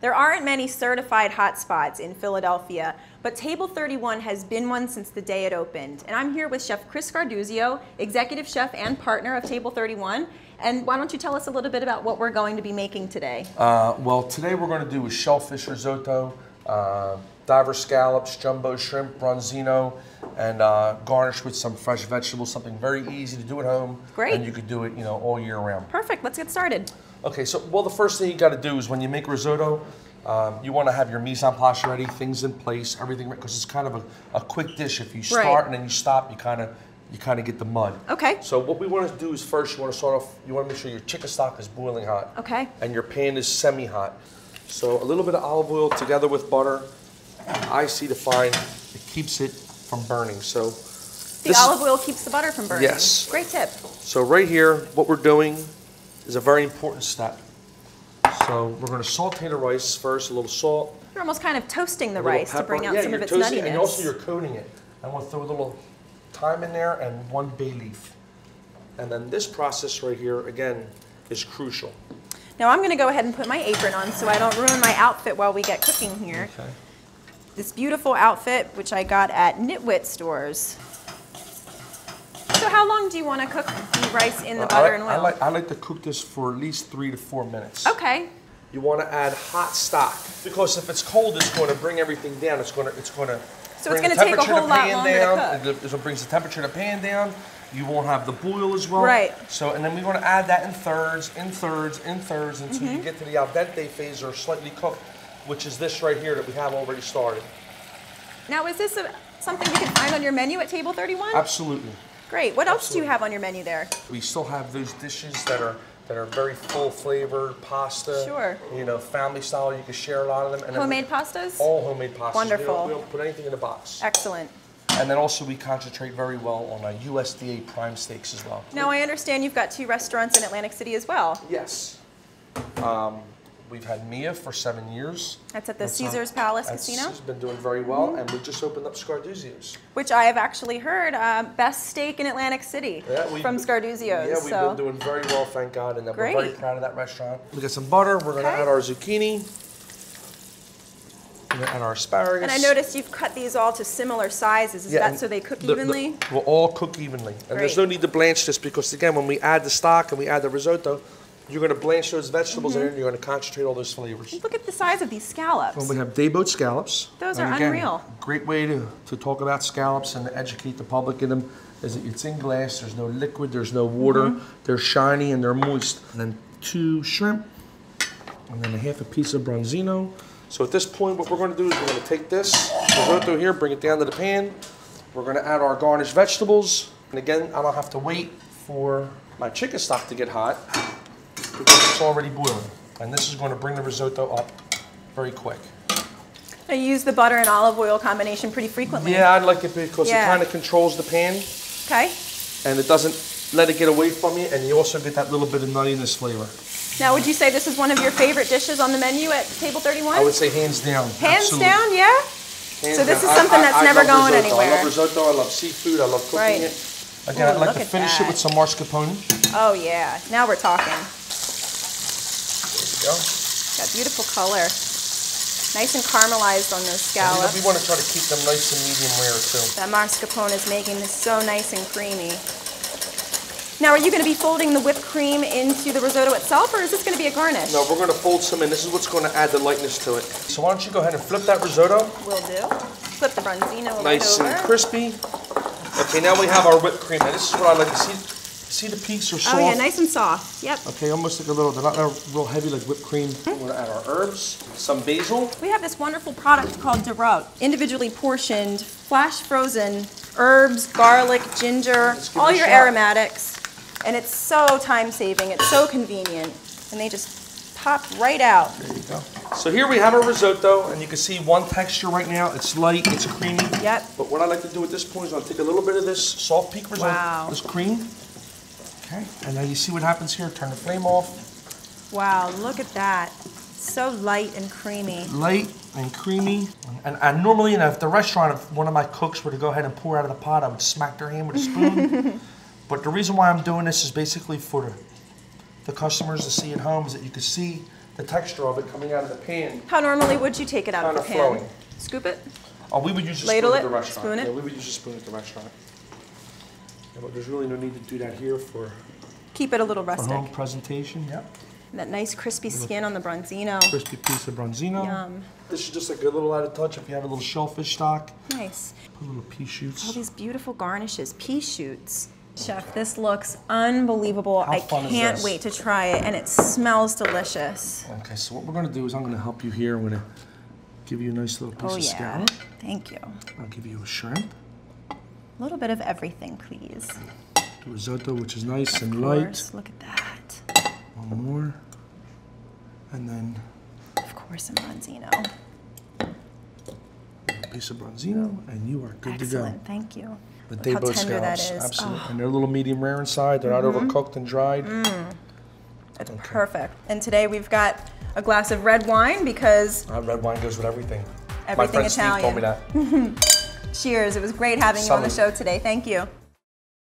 There aren't many certified hotspots in Philadelphia, but Table 31 has been one since the day it opened. And I'm here with Chef Chris Scarduzio, executive chef and partner of Table 31. And why don't you tell us a little bit about what we're going to be making today? Well, today we're going to do a shellfish risotto, diver scallops, jumbo shrimp, bronzino, and garnished with some fresh vegetables, something very easy to do at home. Great. And you could do it, all year round. Perfect, let's get started. Okay, so, well, the first thing you got to do is when you make risotto, you want to have your mise en place ready, things in place, everything, because it's kind of a quick dish. If you start and then you stop, you kind of get the mud. Okay. So what we want to do is first, you want to start off, you want to make sure your chicken stock is boiling hot. Okay. And your pan is semi-hot. So a little bit of olive oil together with butter, I see the fine, it keeps it from burning. So the olive oil keeps the butter from burning. Yes. Great tip. So right here, what we're doing is a very important step. So we're going to saute the rice first, a little salt. You're almost kind of toasting the rice to bring out some of its nuttiness. And also you're coating it. I want to throw a little thyme in there and 1 bay leaf. And then this process right here, again, is crucial. Now I'm going to go ahead and put my apron on so I don't ruin my outfit while we get cooking here. Okay. This beautiful outfit, which I got at Nitwit stores. So how long do you want to cook the rice in the butter and oil? I like to cook this for at least 3 to 4 minutes. Okay. You want to add hot stock because if it's cold, it's going to bring everything down. So it's going to take a whole lot longer to cook. It brings the temperature of the pan down. You won't have the boil as well. Right. So, and then we want to add that in thirds, until you get to the al dente phase or slightly cooked, which is this right here that we have already started. Now, is this something we can find on your menu at Table 31? Absolutely. Great. What else do you have on your menu there? We still have those dishes that are very full flavored, pasta. Sure. Family style. You can share a lot of them. And homemade pastas? All homemade pastas. Wonderful. We don't put anything in a box. Excellent. And then also we concentrate very well on USDA prime steaks as well. Now I understand you've got 2 restaurants in Atlantic City as well. Yes. We've had Mia for 7 years. That's at the Caesars Palace Casino. She's been doing very well, and we just opened up Scarduzio's. Which I have actually heard, best steak in Atlantic City from Scarduzio's. Yeah, we've been doing very well, thank God, and we're very proud of that restaurant. We got some butter. We're going to add our zucchini. We're going to add our asparagus. And I noticed you've cut these all to similar sizes. Is that so they cook evenly? We'll all cook evenly. And there's no need to blanch this because, again, when we add the stock and we add the risotto, you're going to blanch those vegetables in and you're going to concentrate all those flavors. Look at the size of these scallops. Well, we have day-boat scallops. Those are unreal. Great way to talk about scallops and to educate the public in them is that it's in glass, there's no liquid, there's no water, they're shiny and they're moist. And then 2 shrimp, and then a half a piece of bronzino. So at this point, what we're going to do is we're going to take this risotto here, bring it down to the pan. We're going to add our garnished vegetables. And again, I don't have to wait for my chicken stock to get hot, because it's already boiling. And this is going to bring the risotto up very quick. I use the butter and olive oil combination pretty frequently. Yeah, I like it because it kind of controls the pan. Okay. And it doesn't let it get away from you, and you also get that little bit of nuttiness flavor. Now, would you say this is one of your favorite dishes on the menu at Table 31? I would say hands down. Hands down, yeah? So this is something that's never going anywhere. I love risotto, I love seafood, I love cooking it. Again, I'd like to finish it with some mascarpone. Oh yeah, now we're talking. Go. Got beautiful color. Nice and caramelized on those scallops. We want to try to keep them nice and medium rare too. That mascarpone is making this so nice and creamy. Now, are you going to be folding the whipped cream into the risotto itself, or is this going to be a garnish? No, we're going to fold some in. This is what's going to add the lightness to it. So why don't you go ahead and flip that risotto? Will do. Flip the bronzino over. Nice and crispy. Okay, now we have our whipped cream. Now this is what I like to see. See the peaks are soft? Oh yeah, nice and soft. Yep. Okay, almost like they're not real heavy like whipped cream. We're going to add our herbs, some basil. We have this wonderful product called Dorot. Individually portioned, flash frozen herbs, garlic, ginger, all your aromatics. And it's so time saving, it's so convenient. And they just pop right out. There you go. So here we have our risotto, and you can see one texture right now. It's light, it's creamy. Yep. But what I like to do at this point is I'll take a little bit of this soft peak risotto, this cream. Okay, and now you see what happens here. Turn the flame off. Wow, look at that. So light and creamy. Light and creamy. And normally, if the restaurant, if one of my cooks were to go ahead and pour out of the pot, I would smack their hand with a spoon. But the reason why I'm doing this is basically for the customers to see at home, is that you can see the texture of it coming out of the pan. How normally would you take it out of the pan? Kind of flowing. Scoop it? Oh, we would use a Ladle spoon it? at the restaurant. Spoon it? Yeah, we would use a spoon at the restaurant. Yeah, but there's really no need to do that here for Keep it a little home rustic. presentation. Yep. That nice crispy skin on the bronzino. Crispy piece of bronzino. Yum. This is just like a little added touch if you have a little shellfish stock. Nice. Put little pea shoots. All these beautiful garnishes, pea shoots. Chef, this looks unbelievable. How fun is can't this? wait to try it, and it smells delicious. Okay, so what we're gonna do is I'm gonna help you here. I'm gonna give you a nice little piece Oh of yeah, scallop. thank you. I'll give you a shrimp. A little bit of everything, please. The risotto, which is nice and Of light. course, look at that. One more. And then Of course, some bronzino. a piece of bronzino, and you are good to go. Excellent, thank you. The Look how Debo tender that scallops, is. absolutely. Oh, And they're a little medium rare inside. They're not overcooked and dried. it's perfect. And today we've got a glass of red wine because Red wine goes with everything. My Everything friend Steve told me Italian. that. cheers. It was great having you on the Salud. show today. Thank you.